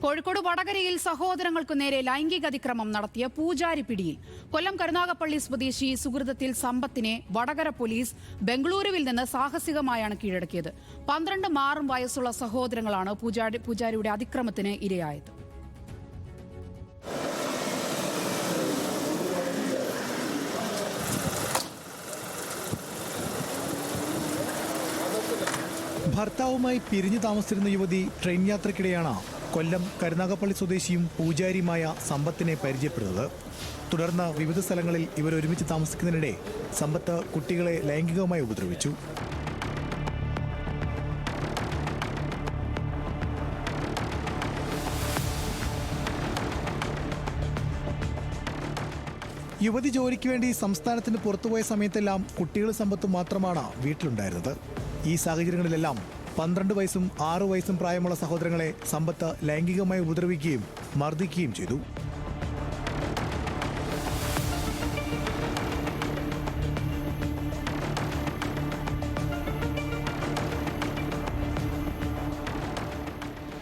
കോഴിക്കോട് വടകരയിൽ സഹോദരങ്ങൾക്കു നേരെ ലൈംഗിക അതിക്രമം നടത്തിയ പൂജാരി പിടിയിൽ. കൊല്ലം കരുനാഗപ്പള്ളി സ്വദേശി സുഹൃതത്തിൽ സമ്പത്തിനെ വടകര പോലീസ് ബംഗളൂരുവിൽ നിന്ന് സാഹസികമായാണ് കീഴടക്കിയത്. 12 മാറും വയസ്സുള്ള സഹോദരങ്ങളാണ് പൂജാരിയുടെ അതിക്രമത്തിന് ഇരയായത്. ഭർത്താവുമായി പിരിഞ്ഞു താമസിച്ചിരുന്ന യുവതി ട്രെയിൻ യാത്രയ്ക്കിടെയാണ് കൊല്ലം കരുനാഗപ്പള്ളി സ്വദേശിയും പൂജാരിയുമായ സമ്പത്തിനെ പരിചയപ്പെടുന്നത്. തുടർന്ന് വിവിധ സ്ഥലങ്ങളിൽ ഇവർ ഒരുമിച്ച് താമസിക്കുന്നതിനിടെ സമ്പത്ത് കുട്ടികളെ ലൈംഗികമായി ഉപദ്രവിച്ചു. യുവതി ജോലിക്ക് വേണ്ടി സംസ്ഥാനത്തിന് പുറത്തുപോയ സമയത്തെല്ലാം കുട്ടികളും സമ്പത്തും മാത്രമാണ് വീട്ടിലുണ്ടായിരുന്നത്. ഈ സാഹചര്യങ്ങളിലെല്ലാം 12 വയസ്സും 6 വയസ്സും പ്രായമുള്ള സഹോദരങ്ങളെ സമ്പത്ത് ലൈംഗികമായി ഉപദ്രവിക്കുകയും മർദ്ദിക്കുകയും ചെയ്തു.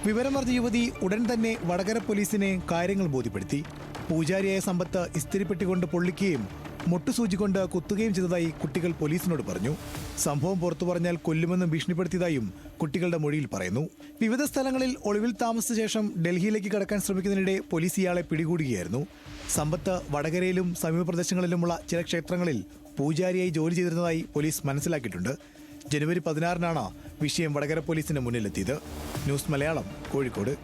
വിവരമറിഞ്ഞ യുവതി ഉടൻ തന്നെ വടകര പോലീസിനെ കാര്യങ്ങൾ ബോധ്യപ്പെടുത്തി. പൂജാരിയായ സമ്പത്ത് ഇസ്തിരിപ്പെട്ടികൊണ്ട് പൊള്ളിക്കുകയും മുട്ടുസൂചി കൊണ്ട് കുത്തുകയും ചെയ്തതായി കുട്ടികൾ പോലീസിനോട് പറഞ്ഞു. സംഭവം പുറത്തു പറഞ്ഞാൽ കൊല്ലുമെന്ന് ഭീഷണിപ്പെടുത്തിയതായും കുട്ടികളുടെ മൊഴിയിൽ പറയുന്നു. വിവിധ സ്ഥലങ്ങളിൽ ഒളിവിൽ താമസിച്ച ശേഷം ഡൽഹിയിലേക്ക് കടക്കാൻ ശ്രമിക്കുന്നതിനിടെ പോലീസ് ഇയാളെ പിടികൂടുകയായിരുന്നു. സമ്പത്ത് വടകരയിലും സമീപ പ്രദേശങ്ങളിലുമുള്ള ചില ക്ഷേത്രങ്ങളിൽ പൂജാരിയായി ജോലി ചെയ്തിരുന്നതായി പോലീസ് മനസ്സിലാക്കിയിട്ടുണ്ട്. ജനുവരി 16-നാണ് വിഷയം വടകര പോലീസിന് മുന്നിലെത്തിയത്. ന്യൂസ് മലയാളം, കോഴിക്കോട്.